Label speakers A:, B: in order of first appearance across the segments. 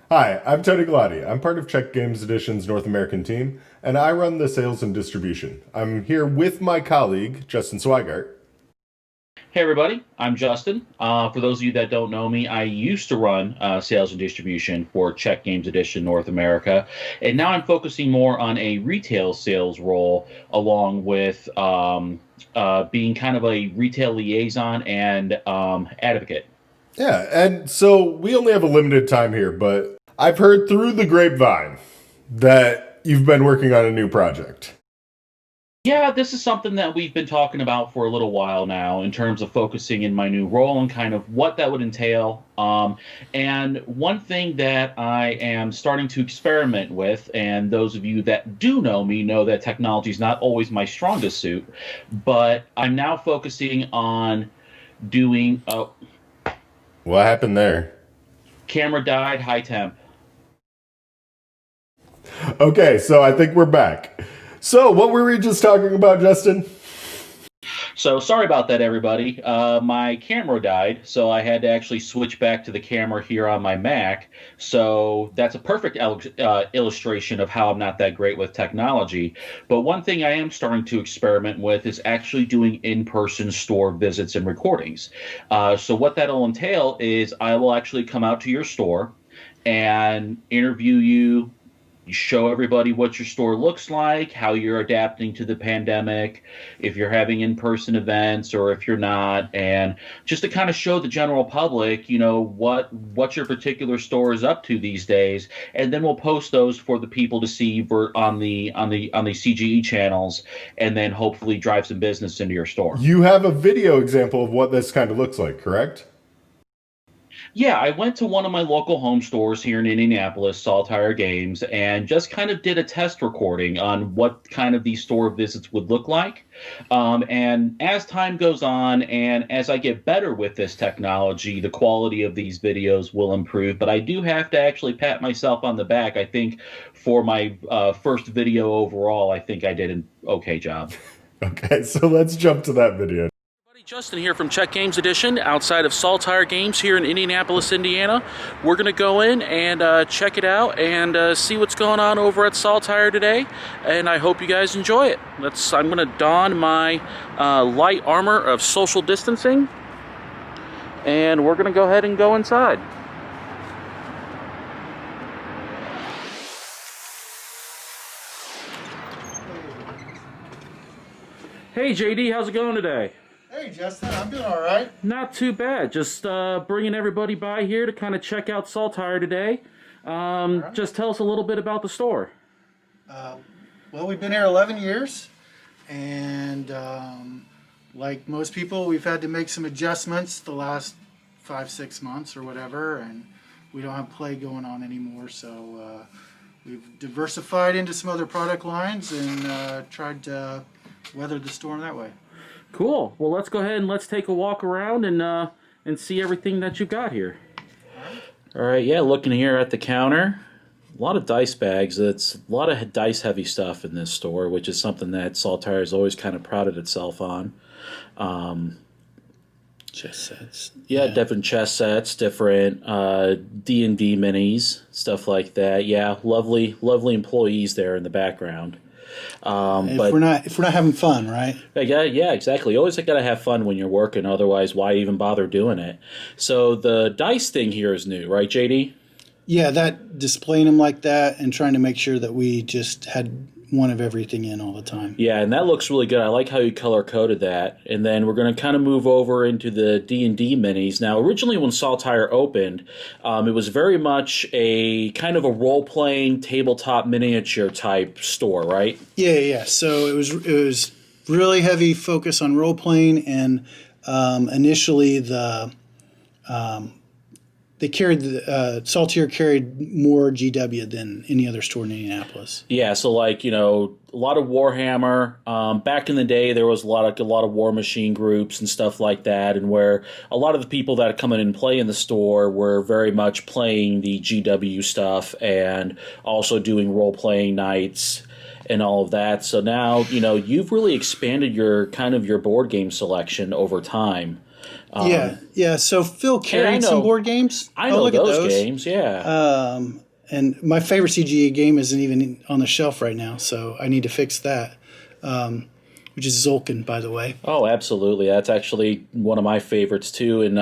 A: Hi, I'm Tony Galati. I'm part of Czech Games Edition's North American team, and I run the sales and distribution. I'm here with my colleague, Justin Swigart.
B: Hey everybody, I'm Justin. For those of you that don't know me, I used to run sales and distribution for Czech Games Edition North America, and now I'm focusing more on a retail sales role, along with being kind of a retail liaison and advocate.
A: Yeah, and so we only have a limited time here, but I've heard through the grapevine that you've been working on a new project.
B: Yeah, this is something that we've been talking about for a little while now in terms of focusing in my new role and kind of what that would entail. And one thing that I am starting to experiment with, and those of you that do know me know that technology is not always my strongest suit, but I'm now focusing on doing
A: What happened there?
B: camera died, high temp.
A: Okay, so I think we're back. So, what were we just talking about, Justin?
B: So sorry about that, everybody. My camera died, so I had to actually switch back to the camera here on my Mac. So that's a perfect illustration of how I'm not that great with technology. But one thing I am starting to experiment with is actually doing in-person store visits and recordings. So what that'll entail is I will actually come out to your store and interview you, show everybody what your store looks like, how you're adapting to the pandemic, if you're having in-person events or if you're not, and just to kind of show the general public, what your particular store is up to these days, and then we'll post those for the people to see on the CGE channels, and then hopefully drive some business into your store.
A: You have a video example of what this kind of looks like, correct?
B: Yeah, I went to one of my local home stores here in Indianapolis, Saltire Games, and just kind of did a test recording on what kind of these store visits would look like. And as time goes on, and as I get better with this technology, the quality of these videos will improve. But I do have to actually pat myself on the back. I think for my first video overall, I think I did an okay job.
A: Okay, so let's jump to that video.
C: Justin here from Czech Games Edition outside of Saltire Games here in Indianapolis, Indiana. We're going to go in and check it out and see what's going on over at Saltire today, and I hope you guys enjoy it. I'm going to don my light armor of social distancing, and we're going to go ahead and go inside. Hey JD, how's it going today?
D: Hey Justin, I'm doing all right.
C: Not too bad. Just bringing everybody by here to kind of check out Saltire today.
D: Right.
C: Just tell us a little bit about the store.
D: Well, we've been here 11 years, and like most people, we've had to make some adjustments the last 5-6 months or whatever, and we don't have play going on anymore, so we've diversified into some other product lines and tried to weather the storm that way.
C: Cool. Well, let's go ahead and let's take a walk around and see everything that you've got here. All right. Yeah, looking here at the counter, a lot of dice bags. It's a lot of dice-heavy stuff in this store, which is something that Saltire has always kind of prided itself on.
D: Chess sets.
C: Yeah, different chess sets, different D&D minis, stuff like that. Yeah, lovely employees there in the background.
D: If we're not having fun, right?
C: Yeah, exactly. You always got to have fun when you're working. Otherwise, why even bother doing it? So the dice thing here is new, right, JD?
D: Yeah, that displaying them like that and trying to make sure that we just had one of everything in all the time.
C: Yeah, and that looks really good. I like how you color-coded that. And then we're going to kind of move over into the D&D minis. Now, originally when Saltire opened, it was very much a kind of a role-playing, tabletop miniature type store, right?
D: Yeah. So it was really heavy focus on role-playing, and initially they carried Saltier carried more GW than any other store in Indianapolis.
C: Yeah, so like a lot of Warhammer. Back in the day, there was a lot of War Machine groups and stuff like that, and where a lot of the people that come in and play in the store were very much playing the GW stuff and also doing role playing nights and all of that. So now you've really expanded your board game selection over time.
D: Yeah. So Phil carried
C: know-
D: some board games.
C: I
D: I'll
C: know
D: look at
C: those games, yeah.
D: And my favorite CGE game isn't even on the shelf right now, so I need to fix that. Which is Zolkin, by the way.
C: Oh, absolutely. That's actually one of my favorites too. And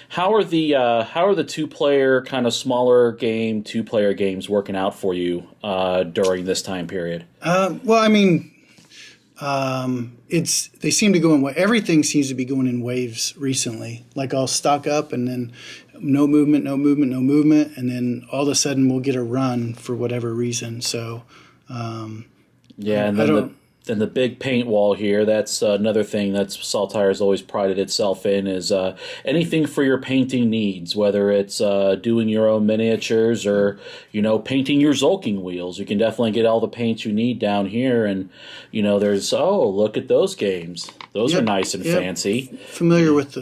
C: how are the 2-player kind of smaller game 2-player games working out for you during this time period?
D: Well, I mean, they seem to go in everything seems to be going in waves recently. Like I'll stock up and then no movement, and then all of a sudden we'll get a run for whatever reason. So
C: Yeah, and then the big paint wall here, that's another thing that Saltire's always prided itself in is anything for your painting needs, whether it's doing your own miniatures or, painting your Zolking wheels. You can definitely get all the paints you need down here. And, there's, look at those games. Those are nice and fancy.
D: Familiar with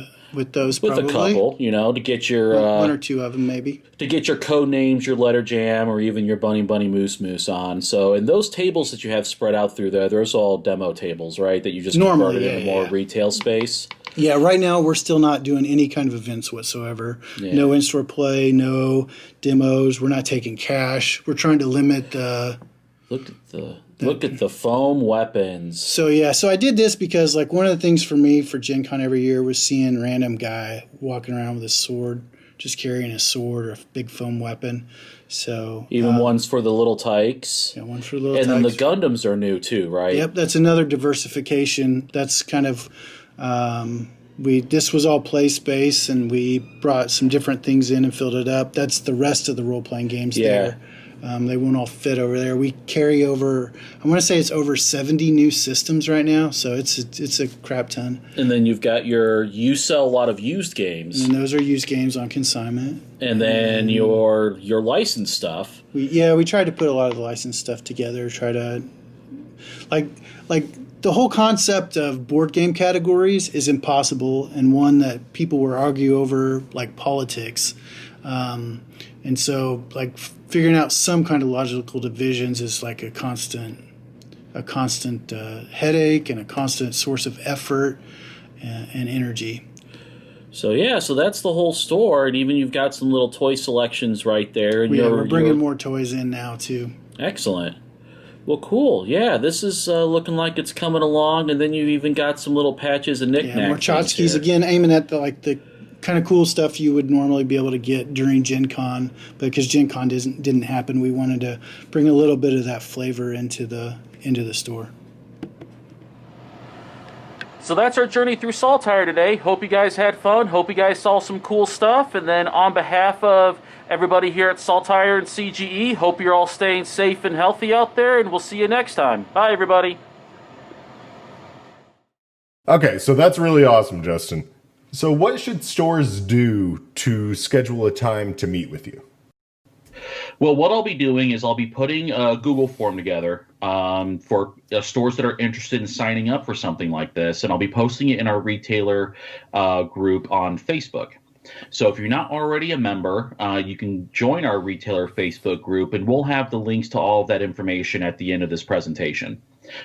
D: those
C: With
D: probably.
C: a couple, to get your...
D: one or two of them maybe.
C: To get your code names, your letter jam, or even your bunny moose on. So, and those tables that you have spread out through there, those are all demo tables, right? That you just converted into more retail space.
D: Yeah, right now we're still not doing any kind of events whatsoever.
C: Yeah.
D: No in-store play, no demos. We're not taking cash. We're trying to limit the...
C: Look at the foam weapons.
D: So I did this because like one of the things for me for Gen Con every year was seeing a random guy walking around with a sword, just carrying a sword or a big foam weapon. So
C: even ones for the little tykes.
D: Yeah, one for the little
C: tykes. And then the
D: tykes.
C: Gundams are new too, right?
D: Yep, that's another diversification. That's kind of this was all play space, and we brought some different things in and filled it up. That's the rest of the role playing games there. They won't all fit over there. We carry over, I want to say it's over 70 new systems right now, so it's a crap ton.
C: And then you sell a lot of used games.
D: And those are used games on consignment.
C: And then your licensed stuff.
D: We tried to put a lot of the licensed stuff together, try to, like the whole concept of board game categories is impossible and one that people will argue over like politics. And so like figuring out some kind of logical divisions is like a constant headache and a constant source of effort and energy.
C: So that's the whole store, and even you've got some little toy selections right there. And
D: we're bringing more toys in now too.
C: Excellent. Well, cool. Yeah, this is looking like it's coming along, and then you've even got some little patches and knickknacks.
D: Yeah, more tchotchkes again, aiming at the kind of cool stuff you would normally be able to get during Gen Con, but because Gen Con didn't happen, we wanted to bring a little bit of that flavor into the store.
C: So that's our journey through Saltire today. Hope you guys had fun. Hope you guys saw some cool stuff. And then on behalf of everybody here at Saltire and CGE, hope you're all staying safe and healthy out there, and we'll see you next time. Bye, everybody.
A: Okay, so that's really awesome, Justin. So what should stores do to schedule a time to meet with you?
B: Well, what I'll be doing is I'll be putting a Google form together for stores that are interested in signing up for something like this, and I'll be posting it in our retailer group on Facebook. So if you're not already a member, you can join our retailer Facebook group, and we'll have the links to all of that information at the end of this presentation.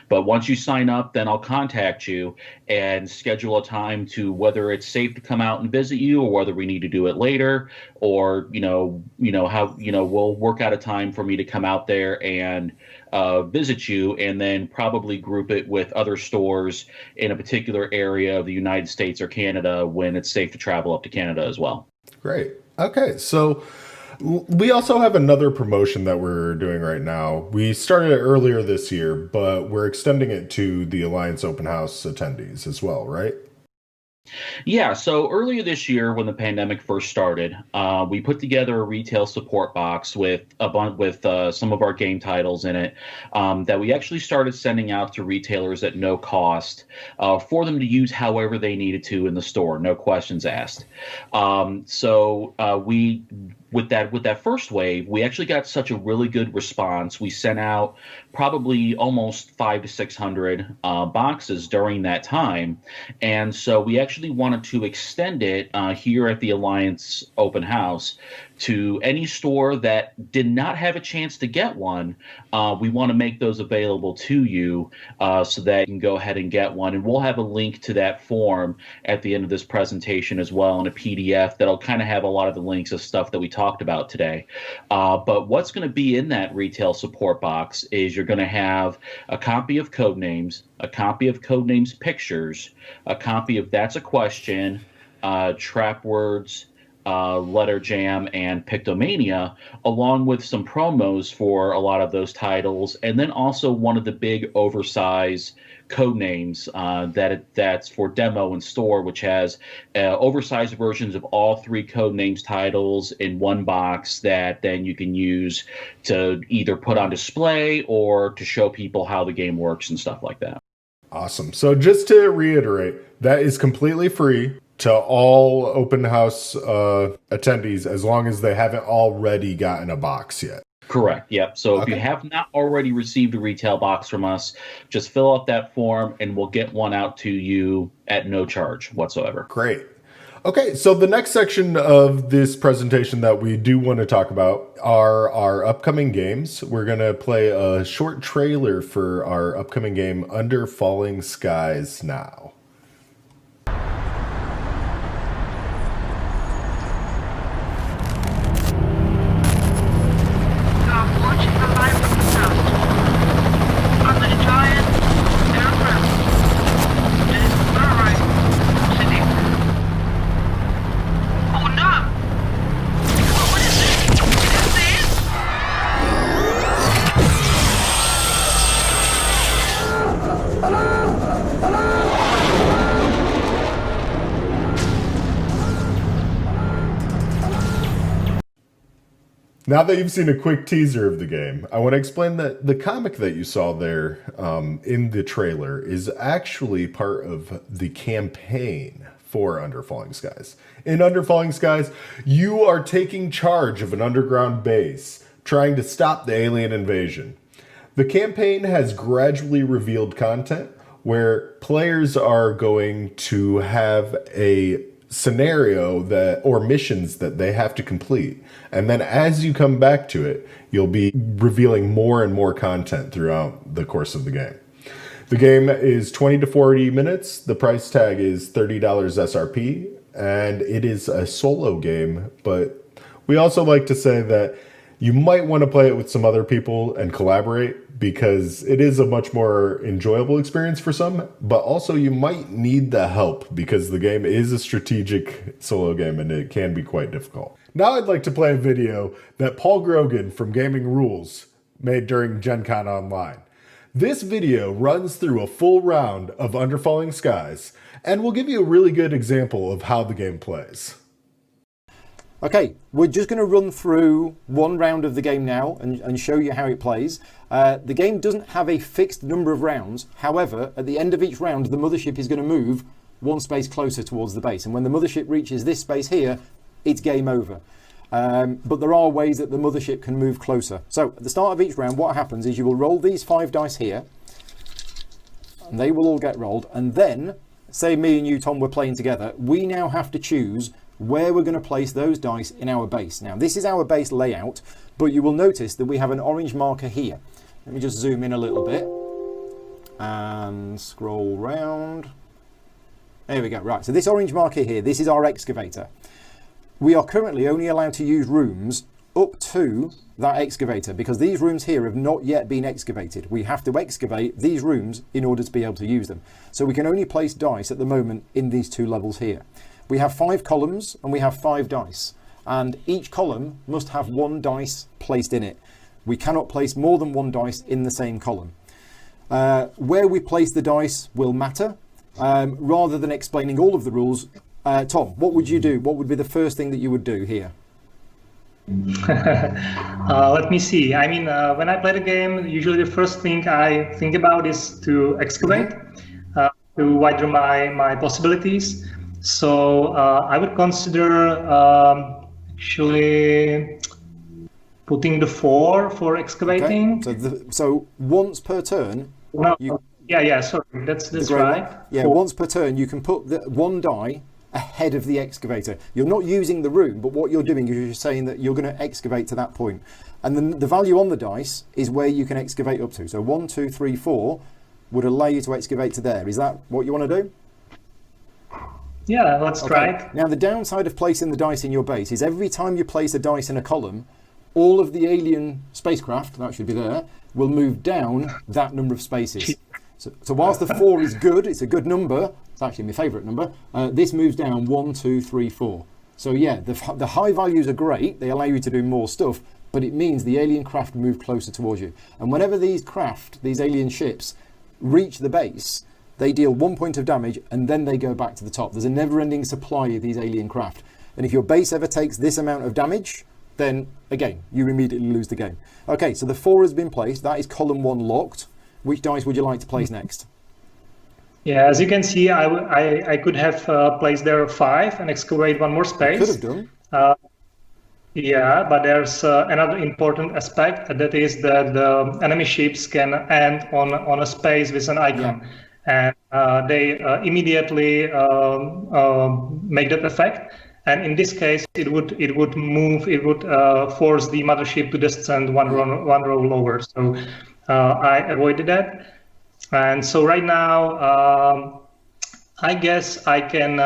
B: But once you sign up, then I'll contact you and schedule a time to whether it's safe to come out and visit you, or whether we need to do it later, or we'll work out a time for me to come out there and visit you, and then probably group it with other stores in a particular area of the United States or Canada when it's safe to travel up to Canada as well.
A: Great. Okay, so we also have another promotion that we're doing right now. We started it earlier this year, but we're extending it to the Alliance Open House attendees as well, right?
B: Yeah, so earlier this year when the pandemic first started, we put together a retail support box with some of our game titles in it that we actually started sending out to retailers at no cost for them to use however they needed to in the store, no questions asked. So we with that first wave, we actually got such a really good response. We sent out probably almost 500 to 600 boxes during that time, and so we actually wanted to extend it here at the Alliance Open House to any store that did not have a chance to get one. We want to make those available to you so that you can go ahead and get one. And we'll have a link to that form at the end of this presentation as well in a PDF that'll kind of have a lot of the links of stuff that we talked about today. But what's going to be in that retail support box is you're going to have a copy of Codenames, a copy of Codenames Pictures, a copy of That's a Question, Trap Words, Letter Jam, and Pictomania, along with some promos for a lot of those titles, and then also one of the big oversized Codenames that's for demo and store, which has oversized versions of all 3 Codenames titles in one box that then you can use to either put on display or to show people how the game works and stuff like that.
A: Awesome. So just to reiterate, that is completely free to all open house attendees as long as they haven't already gotten a box yet.
B: Correct. Yep. So if you have not already received a retail box from us, just fill out that form and we'll get one out to you at no charge whatsoever.
A: Great. Okay, so the next section of this presentation that we do want to talk about are our upcoming games. We're going to play a short trailer for our upcoming game, Under Falling Skies now. Now that you've seen a quick teaser of the game, I want to explain that the comic that you saw there in the trailer is actually part of the campaign for Under Falling Skies. In Under Falling Skies, you are taking charge of an underground base, trying to stop the alien invasion. The campaign has gradually revealed content where players are going to have a scenario or missions that they have to complete. And then as you come back to it, you'll be revealing more and more content throughout the course of the game. The game is 20 to 40 minutes. The price tag is $30 SRP, and it is a solo game, but we also like to say that you might want to play it with some other people and collaborate because it is a much more enjoyable experience for some, but also you might need the help because the game is a strategic solo game and it can be quite difficult. Now I'd like to play a video that Paul Grogan from Gaming Rules made during Gen Con Online. This video runs through a full round of Under Falling Skies and will give you a really good example of how the game plays.
E: Okay, we're just going to run through one round of the game now and show you how it plays. The game doesn't have a fixed number of rounds. However, at the end of each round, the mothership is going to move one space closer towards the base. And when the mothership reaches this space here, it's game over. But there are ways that the mothership can move closer. So at the start of each round, what happens is you will roll these 5 dice here. And they will all get rolled. And then, say me and you, Tom, were playing together. We now have to choose where we're going to place those dice in our base. Now, this is our base layout, but you will notice that we have an orange marker here. Let me just zoom in a little bit and scroll round. There we go. Right, so this orange marker here, this is our excavator. We are currently only allowed to use rooms up to that excavator because these rooms here have not yet been excavated. We have to excavate these rooms in order to be able to use them. So we can only place dice at the moment in these 2 levels here. We have 5 columns and we have 5 dice, and each column must have 1 dice placed in it. We cannot place more than 1 dice in the same column. Where we place the dice will matter. Rather than explaining all of the rules, Tom, what would you do? What would be the first thing that you would do here?
F: Let me see. I mean, when I play the game, usually the first thing I think about is to excavate, to widen my possibilities. So I would consider actually putting the 4 for excavating.
E: Okay. So once per turn,
F: No,
E: you,
F: yeah, sorry, that's
E: grey
F: right.
E: one? Yeah,
F: 4.
E: once per turn, you can put the 1 die ahead of the excavator. You're not using the room, but what you're doing is you're saying that you're going to excavate to that point. And then the value on the dice is where you can excavate up to. So 1, 2, 3, 4 would allow you to excavate to there. Is that what you want to do?
F: Yeah, let's try it.
E: Now, the downside of placing the dice in your base is every time you place a dice in a column, all of the alien spacecraft, that should be there, will move down that number of spaces. So whilst the 4 is good, it's a good number, it's actually my favourite number, this moves down 1, 2, 3, 4. So yeah, the high values are great, they allow you to do more stuff, but it means the alien craft move closer towards you. And whenever these alien ships, reach the base, they deal 1 point of damage and then they go back to the top. There's a never-ending supply of these alien craft. And if your base ever takes this amount of damage, then again, you immediately lose the game. Okay, so the 4 has been placed. That is column 1 locked. Which dice would you like to place next?
F: Yeah, as you can see, I could have placed there 5 and excavate 1 more space.
E: You could have done.
F: Yeah, but there's another important aspect, that is that the enemy ships can end on a space with an icon. Yeah. And they immediately make that effect. And in this case, it would force the mothership to descend one row lower. So I avoided that. And so right now, I guess I can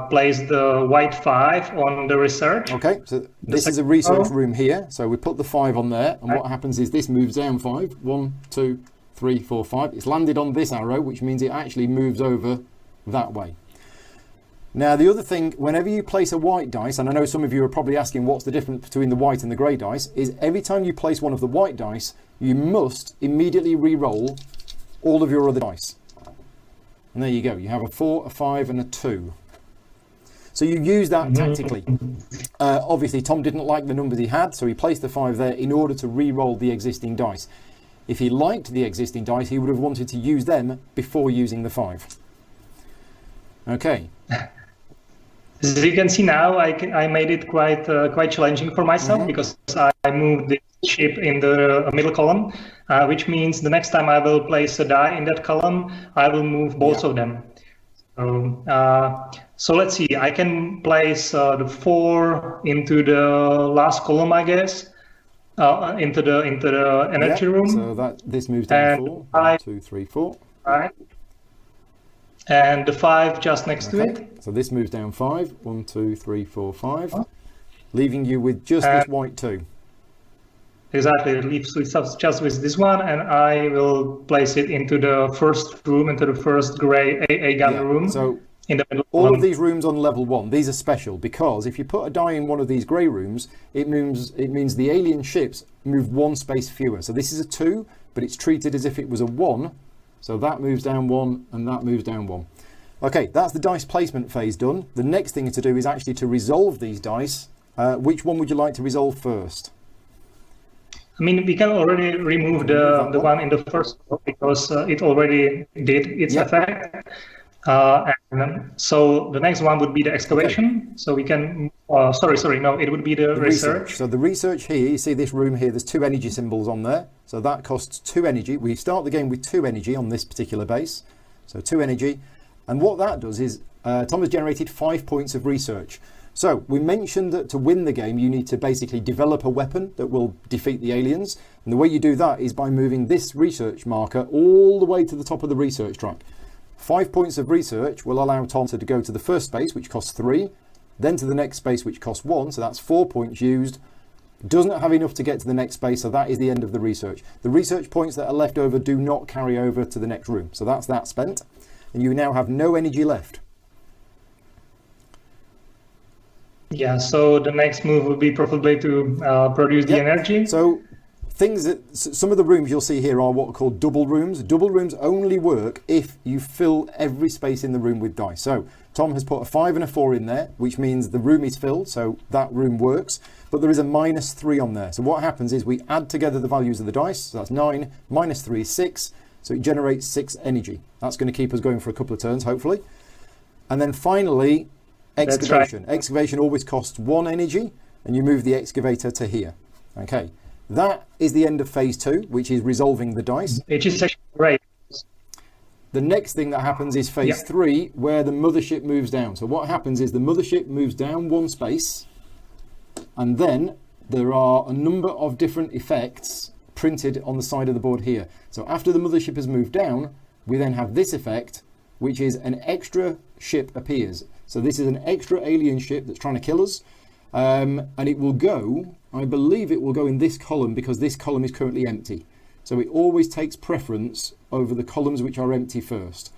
F: place the white 5 on the research.
E: Okay, so this is a research room here. So we put the 5 on there, and what happens is this moves down 5. 1, 2, 3, 4, 5. It's landed on this arrow, which means it actually moves over that way. Now, the other thing, whenever you place a white dice, and I know some of you are probably asking what's the difference between the white and the grey dice, is every time you place one of the white dice, you must immediately re-roll all of your other dice. And there you go. You have a 4, a 5, and a 2. So you use that tactically. Obviously, Tom didn't like the numbers he had, so he placed the 5 there in order to re-roll the existing dice. If he liked the existing dice, he would have wanted to use them before using the 5. Okay.
F: As you can see now, I made it quite challenging for myself because I moved the ship in the middle column, which means the next time I will place a die in that column, I will move both of them. So let's see. I can place the 4 into the last column, I guess, into the energy room.
E: So this moves down 4. 1, 2, 3, 4.
F: Right. And the 5 just next to it.
E: So this moves down 5. 1, 2, 3, 4, 5. Leaving you with just this white 2.
F: Exactly, it leaves just with this one, and I will place it into the first room, into the first grey A gamma room.
E: So
F: in the middle.
E: All of these rooms on level 1, these are special because if you put a die in one of these grey rooms, it means the alien ships move 1 space fewer. So this is a 2, but it's treated as if it was a 1. So that moves down 1 and that moves down 1. Okay, that's the dice placement phase done. The next thing to do is actually to resolve these dice. Which one would you like to resolve first?
F: I mean, we can already remove the one in the first row because it already did its effect. And so the next one would be the excavation. Okay. So we can, no, it would be the research.
E: So the research here, you see this room here, there's 2 energy symbols on there. So that costs 2 energy. We start the game with 2 energy on this particular base. So 2 energy. And what that does is, Tom has generated 5 points of research. So we mentioned that to win the game, you need to basically develop a weapon that will defeat the aliens. And the way you do that is by moving this research marker all the way to the top of the research track. 5 points of research will allow Tom to go to the first space, which costs 3, then to the next space, which costs 1, so that's 4 points used. Doesn't have enough to get to the next space, so that is the end of the research. The research points that are left over do not carry over to the next room, so that's that spent. And you now have no energy left.
F: Yeah, so the next move would be probably to produce the energy.
E: So some of the rooms you'll see here are what are called double rooms. Double rooms only work if you fill every space in the room with dice. So Tom has put a 5 and a 4 in there, which means the room is filled, so that room works. But there is a -3 on there. So what happens is we add together the values of the dice. So that's 9, -3 is 6. So it generates 6 energy. That's going to keep us going for a couple of turns, hopefully. And then finally, excavation. Excavation always costs 1 energy. and you move the excavator to here. Okay, that is the end of phase 2, which is resolving the dice.
F: Which is actually great.
E: The next thing that happens is phase 3, where the mothership moves down. So what happens is the mothership moves down one space, and then there are a number of different effects printed on the side of the board here. So after the mothership has moved down, we then have this effect, which is an extra ship appears. So this is an extra alien ship that's trying to kill us, and it will go, I believe it will go in this column, because this column is currently empty. So it always takes preference over the columns which are empty first.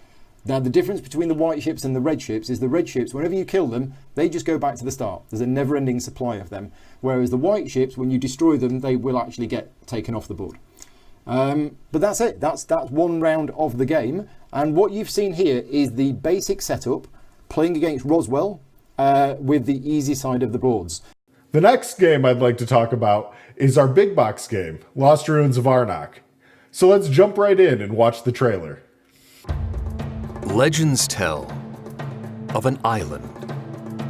E: Now the difference between the white ships and the red ships is the red ships, whenever you kill them, they just go back to the start. There's a never-ending supply of them. Whereas the white ships, when you destroy them, they will actually get taken off the board. But that's it. That's one round of the game. And what you've seen here is the basic setup, playing against Roswell with the easy side of the boards.
A: The next game I'd like to talk about is our big box game, Lost Ruins of Arnak. So let's jump right in and watch the trailer.
G: Legends tell of an island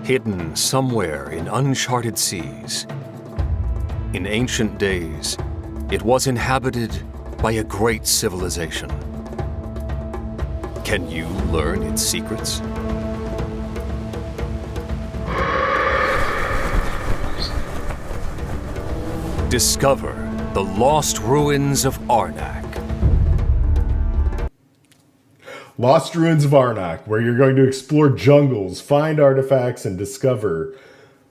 G: hidden somewhere in uncharted seas. In ancient days, it was inhabited by a great civilization. Can you learn its secrets? Discover the lost ruins of Arnak.
A: Lost Ruins of Arnak, where you're going to explore jungles, find artifacts, and discover,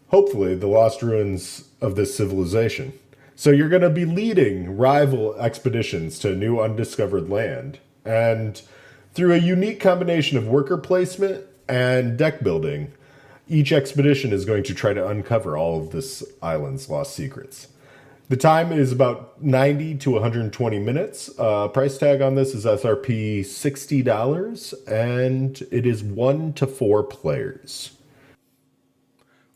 A: hopefully, the lost ruins of this civilization. So you're going to be leading rival expeditions to new undiscovered land. And through a unique combination of worker placement and deck building, each expedition is going to try to uncover all of this island's lost secrets. The time is about 90 to 120 minutes. Price tag on this is SRP $60, and it is 1 to 4 players.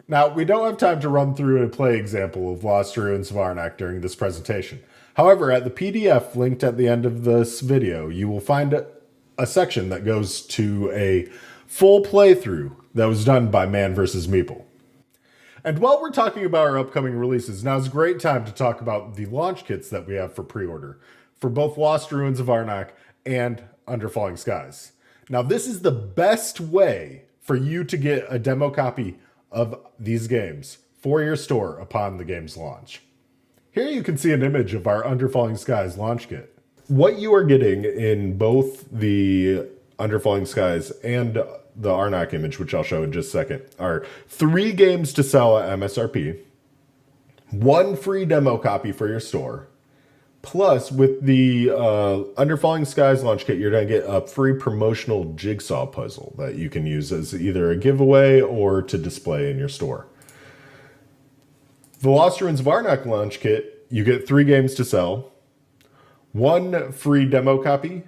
A: Now, we don't have time to run through a play example of Lost Ruins of Arnak during this presentation. However, at the PDF linked at the end of this video, you will find a section that goes to a full playthrough that was done by Man vs. Meeple. And while we're talking about our upcoming releases, now's a great time to talk about the launch kits that we have for pre-order for both Lost Ruins of Arnak and Under Falling Skies. Now, this is the best way for you to get a demo copy of these games for your store upon the game's launch. Here you can see an image of our Under Falling Skies launch kit. What you are getting in both the Under Falling Skies and the Arnak image, which I'll show in just a second, are 3 games to sell at MSRP, 1 free demo copy for your store, plus with the Under Falling Skies launch kit, you're going to get a free promotional jigsaw puzzle that you can use as either a giveaway or to display in your store. The Lost Ruins of Arnak launch kit, you get 3 games to sell, 1 free demo copy,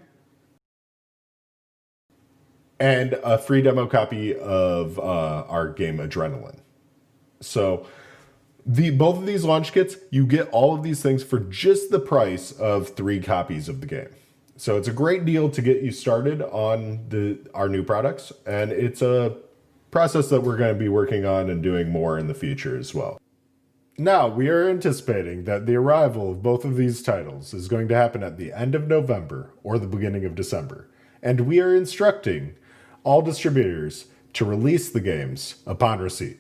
A: and a free demo copy of our game Adrenaline. So both of these launch kits, you get all of these things for just the price of 3 copies of the game. So it's a great deal to get you started on our new products, and it's a process that we're going to be working on and doing more in the future as well. Now, we are anticipating that the arrival of both of these titles is going to happen at the end of November or the beginning of December, and we are instructing all distributors to release the games upon receipt.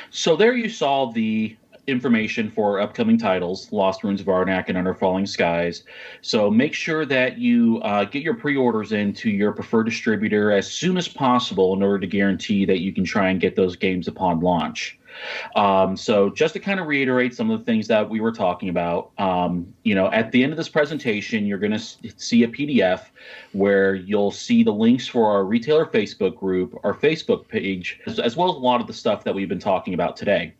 B: So there you saw the information for upcoming titles, Lost Ruins of Arnak and Under Falling Skies. So make sure that you get your pre-orders into your preferred distributor as soon as possible in order to guarantee that you can try and get those games upon launch. So just to kind of reiterate some of the things that we were talking about, at the end of this presentation, you're going to see a PDF where you'll see the links for our retailer Facebook group, our Facebook page, as well as a lot of the stuff that we've been talking about today.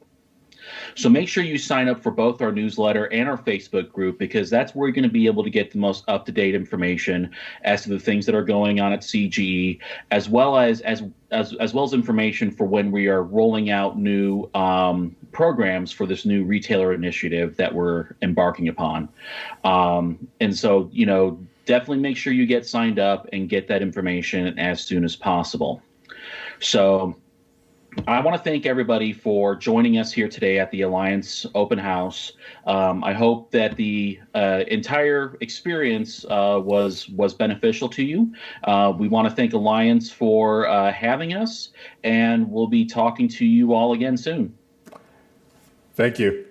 B: So make sure you sign up for both our newsletter and our Facebook group, because that's where you're going to be able to get the most up-to-date information as to the things that are going on at CGE, as well as information for when we are rolling out new programs for this new retailer initiative that we're embarking upon. And so, definitely make sure you get signed up and get that information as soon as possible. So I want to thank everybody for joining us here today at the Alliance Open House. I hope that the entire experience was beneficial to you. We want to thank Alliance for having us, and we'll be talking to you all again soon.
A: Thank you.